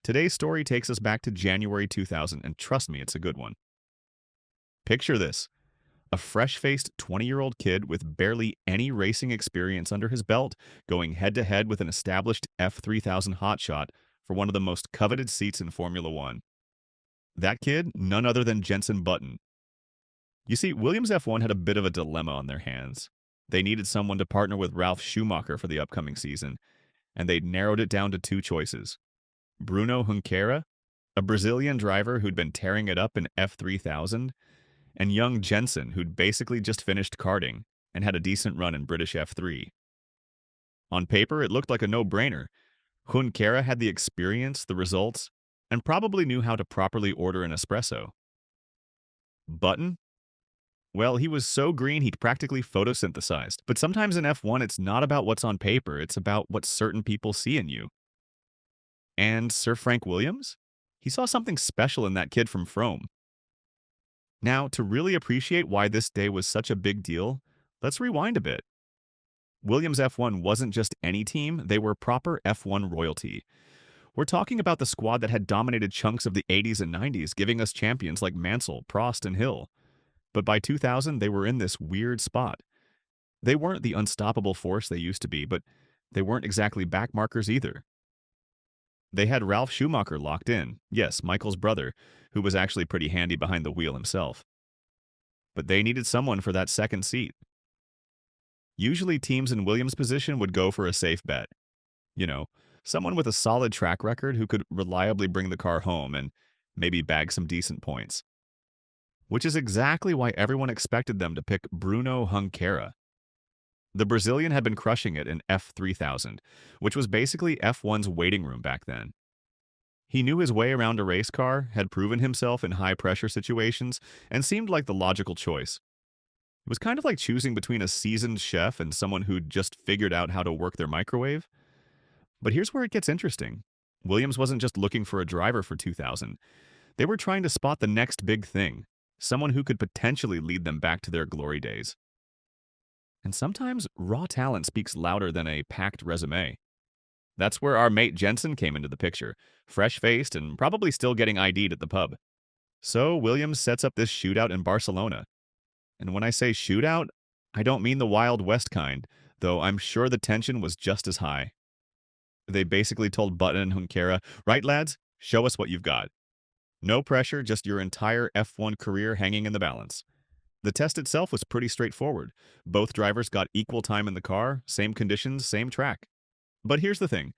Today's story takes us back to January 2000, and trust me, it's a good one. Picture this: a fresh-faced 20-year-old kid with barely any racing experience under his belt going head-to-head with an established F3000 hotshot for one of the most coveted seats in Formula One. That kid, none other than Jenson Button. You see, Williams F1 had a bit of a dilemma on their hands. They needed someone to partner with Ralf Schumacher for the upcoming season, and they'd narrowed it down to two choices: Bruno Junqueira, a Brazilian driver who'd been tearing it up in F3000, and young Jenson, who'd basically just finished karting and had a decent run in British F3. On paper, it looked like a no-brainer. Junqueira had the experience, the results, and probably knew how to properly order an espresso. Button? Well, he was so green he'd practically photosynthesized. But sometimes in F1, it's not about what's on paper, it's about what certain people see in you. And Sir Frank Williams? He saw something special in that kid from Frome. Now, to really appreciate why this day was such a big deal, let's rewind a bit. Williams F1 wasn't just any team, they were proper F1 royalty. We're talking about the squad that had dominated chunks of the 80s and 90s, giving us champions like Mansell, Prost, and Hill. But by 2000, they were in this weird spot. They weren't the unstoppable force they used to be, but they weren't exactly backmarkers either. They had Ralf Schumacher locked in, yes, Michael's brother, who was actually pretty handy behind the wheel himself. But they needed someone for that second seat. Usually teams in Williams' position would go for a safe bet. You know, someone with a solid track record who could reliably bring the car home and maybe bag some decent points. Which is exactly why everyone expected them to pick Bruno Junqueira. The Brazilian had been crushing it in F3000, which was basically F1's waiting room back then. He knew his way around a race car, had proven himself in high-pressure situations, and seemed like the logical choice. It was kind of like choosing between a seasoned chef and someone who'd just figured out how to work their microwave. But here's where it gets interesting. Williams wasn't just looking for a driver for 2000. They were trying to spot the next big thing, someone who could potentially lead them back to their glory days. And sometimes raw talent speaks louder than a packed resume. That's where our mate Jenson came into the picture, fresh-faced and probably still getting ID'd at the pub. So Williams sets up this shootout in Barcelona. And when I say shootout, I don't mean the Wild West kind, though I'm sure the tension was just as high. They basically told Button and Junqueira, "Right, lads, show us what you've got." No pressure, just your entire F1 career hanging in the balance. The test itself was pretty straightforward. Both drivers got equal time in the car, same conditions, same track. But here's the thing.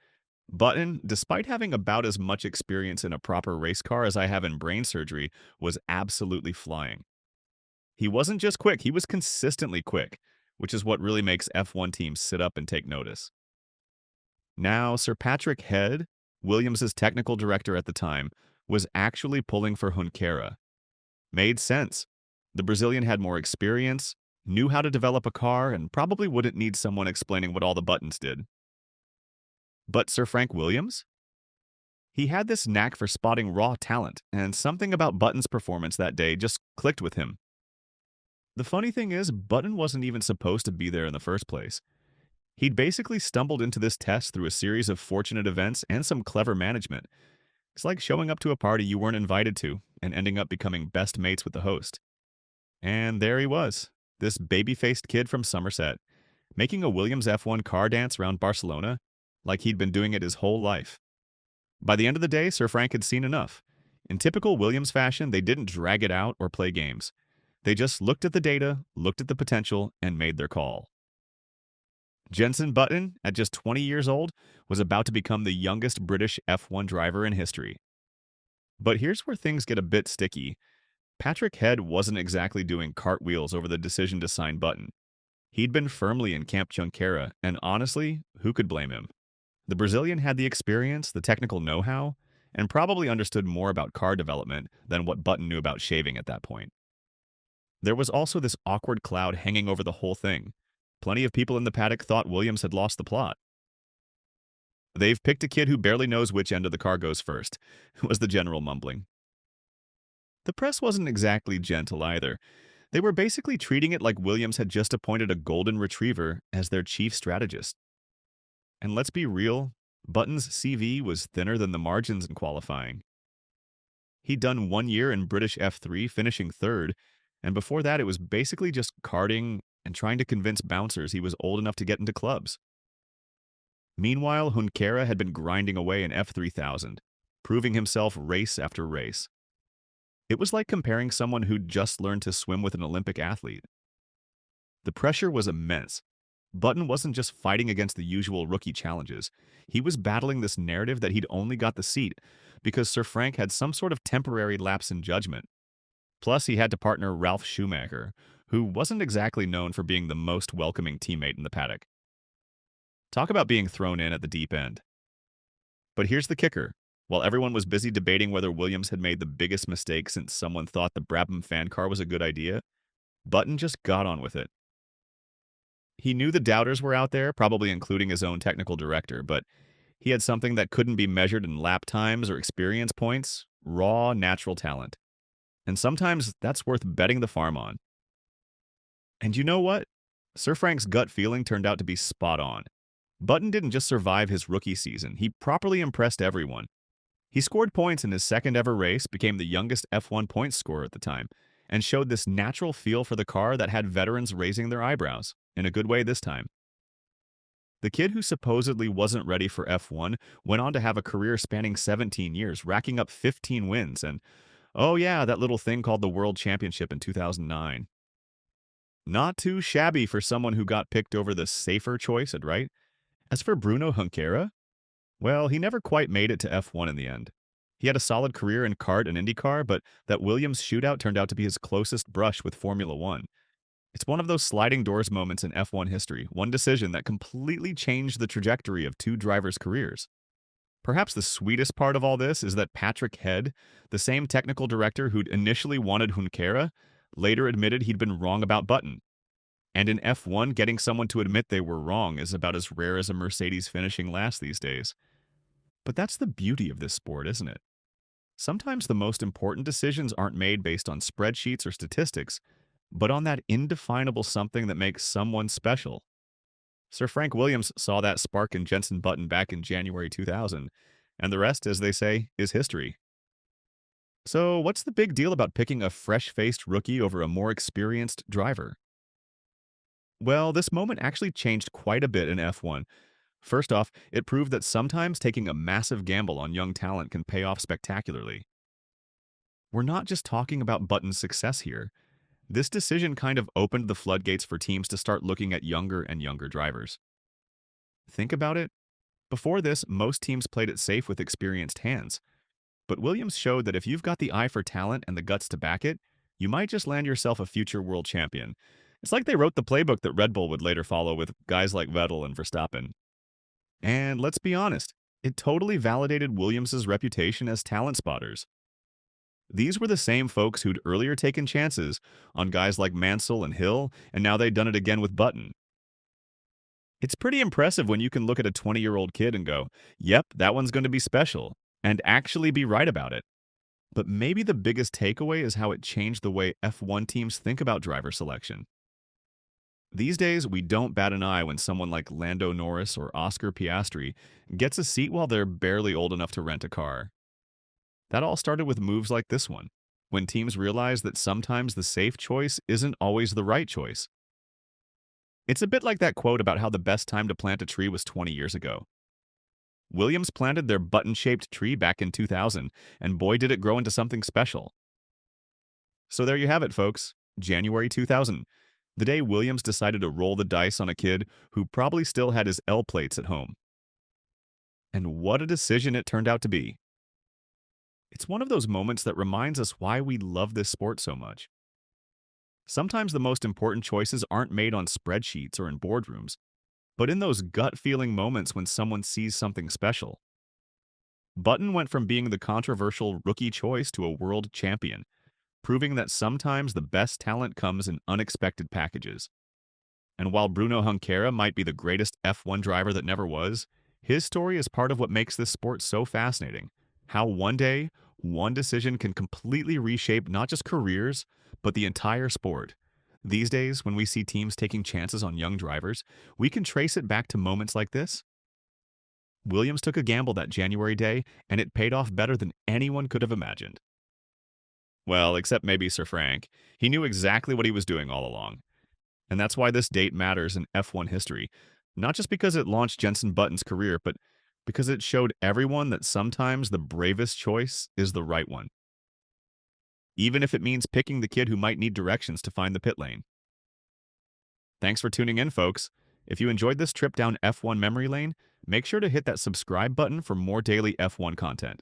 Button, despite having about as much experience in a proper race car as I have in brain surgery, was absolutely flying. He wasn't just quick, he was consistently quick, which is what really makes F1 teams sit up and take notice. Now, Sir Patrick Head, Williams' technical director at the time, was actually pulling for Junqueira. Made sense. The Brazilian had more experience, knew how to develop a car, and probably wouldn't need someone explaining what all the buttons did. But Sir Frank Williams? He had this knack for spotting raw talent, and something about Button's performance that day just clicked with him. The funny thing is, Button wasn't even supposed to be there in the first place. He'd basically stumbled into this test through a series of fortunate events and some clever management. It's like showing up to a party you weren't invited to and ending up becoming best mates with the host. And there he was, this baby-faced kid from Somerset, making a Williams F1 car dance around Barcelona like he'd been doing it his whole life. By the end of the day, Sir Frank had seen enough. In typical Williams fashion, they didn't drag it out or play games. They just looked at the data, looked at the potential, and made their call. Jenson Button, at just 20 years old, was about to become the youngest British F1 driver in history. But here's where things get a bit sticky. Patrick Head wasn't exactly doing cartwheels over the decision to sign Button. He'd been firmly in Camp Junqueira, and honestly, who could blame him? The Brazilian had the experience, the technical know-how, and probably understood more about car development than what Button knew about shaving at that point. There was also this awkward cloud hanging over the whole thing. Plenty of people in the paddock thought Williams had lost the plot. "They've picked a kid who barely knows which end of the car goes first," was the general mumbling. The press wasn't exactly gentle either. They were basically treating it like Williams had just appointed a golden retriever as their chief strategist. And let's be real, Button's CV was thinner than the margins in qualifying. He'd done 1 year in British F3, finishing third, and before that it was basically just karting and trying to convince bouncers he was old enough to get into clubs. Meanwhile, Junqueira had been grinding away in F3000, proving himself race after race. It was like comparing someone who'd just learned to swim with an Olympic athlete. The pressure was immense. Button wasn't just fighting against the usual rookie challenges. He was battling this narrative that he'd only got the seat because Sir Frank had some sort of temporary lapse in judgment. Plus, he had to partner Ralph Schumacher, who wasn't exactly known for being the most welcoming teammate in the paddock. Talk about being thrown in at the deep end. But here's the kicker. While everyone was busy debating whether Williams had made the biggest mistake since someone thought the Brabham fan car was a good idea, Button just got on with it. He knew the doubters were out there, probably including his own technical director, but he had something that couldn't be measured in lap times or experience points: raw, natural talent. And sometimes that's worth betting the farm on. And you know what? Sir Frank's gut feeling turned out to be spot on. Button didn't just survive his rookie season, he properly impressed everyone. He scored points in his second ever race, became the youngest F1 points scorer at the time, and showed this natural feel for the car that had veterans raising their eyebrows, in a good way this time. The kid who supposedly wasn't ready for F1 went on to have a career spanning 17 years, racking up 15 wins, and oh yeah, that little thing called the World Championship in 2009. Not too shabby for someone who got picked over the safer choice at right. As for Bruno Junqueira, well, he never quite made it to F1 in the end. He had a solid career in kart and IndyCar, but that Williams shootout turned out to be his closest brush with Formula One. It's one of those sliding doors moments in F1 history, one decision that completely changed the trajectory of two drivers' careers. Perhaps the sweetest part of all this is that Patrick Head, the same technical director who'd initially wanted Junqueira, later admitted he'd been wrong about Button. And in F1, getting someone to admit they were wrong is about as rare as a Mercedes finishing last these days. But that's the beauty of this sport, isn't it? Sometimes the most important decisions aren't made based on spreadsheets or statistics, but on that indefinable something that makes someone special. Sir Frank Williams saw that spark in Jenson Button back in January 2000, and the rest, as they say, is history. So, what's the big deal about picking a fresh-faced rookie over a more experienced driver? Well, this moment actually changed quite a bit in F1. First off, it proved that sometimes taking a massive gamble on young talent can pay off spectacularly. We're not just talking about Button's success here. This decision kind of opened the floodgates for teams to start looking at younger and younger drivers. Think about it. Before this, most teams played it safe with experienced hands. But Williams showed that if you've got the eye for talent and the guts to back it, you might just land yourself a future world champion. It's like they wrote the playbook that Red Bull would later follow with guys like Vettel and Verstappen. And let's be honest, it totally validated Williams' reputation as talent spotters. These were the same folks who'd earlier taken chances on guys like Mansell and Hill, and now they'd done it again with Button. It's pretty impressive when you can look at a 20-year-old kid and go, yep, that one's going to be special, and actually be right about it. But maybe the biggest takeaway is how it changed the way F1 teams think about driver selection. These days, we don't bat an eye when someone like Lando Norris or Oscar Piastri gets a seat while they're barely old enough to rent a car. That all started with moves like this one, when teams realized that sometimes the safe choice isn't always the right choice. It's a bit like that quote about how the best time to plant a tree was 20 years ago. Williams planted their button-shaped tree back in 2000, and boy did it grow into something special. So there you have it, folks. January 2000, the day Williams decided to roll the dice on a kid who probably still had his L plates at home. And what a decision it turned out to be. It's one of those moments that reminds us why we love this sport so much. Sometimes the most important choices aren't made on spreadsheets or in boardrooms, but in those gut-feeling moments when someone sees something special. Button went from being the controversial rookie choice to a world champion, proving that sometimes the best talent comes in unexpected packages. And while Bruno Junqueira might be the greatest F1 driver that never was, his story is part of what makes this sport so fascinating. How one day, one decision can completely reshape not just careers, but the entire sport. These days, when we see teams taking chances on young drivers, we can trace it back to moments like this. Williams took a gamble that January day, and it paid off better than anyone could have imagined. Well, except maybe Sir Frank. He knew exactly what he was doing all along. And that's why this date matters in F1 history. Not just because it launched Jenson Button's career, but because it showed everyone that sometimes the bravest choice is the right one, even if it means picking the kid who might need directions to find the pit lane. Thanks for tuning in, folks. If you enjoyed this trip down F1 memory lane, make sure to hit that subscribe button for more daily F1 content.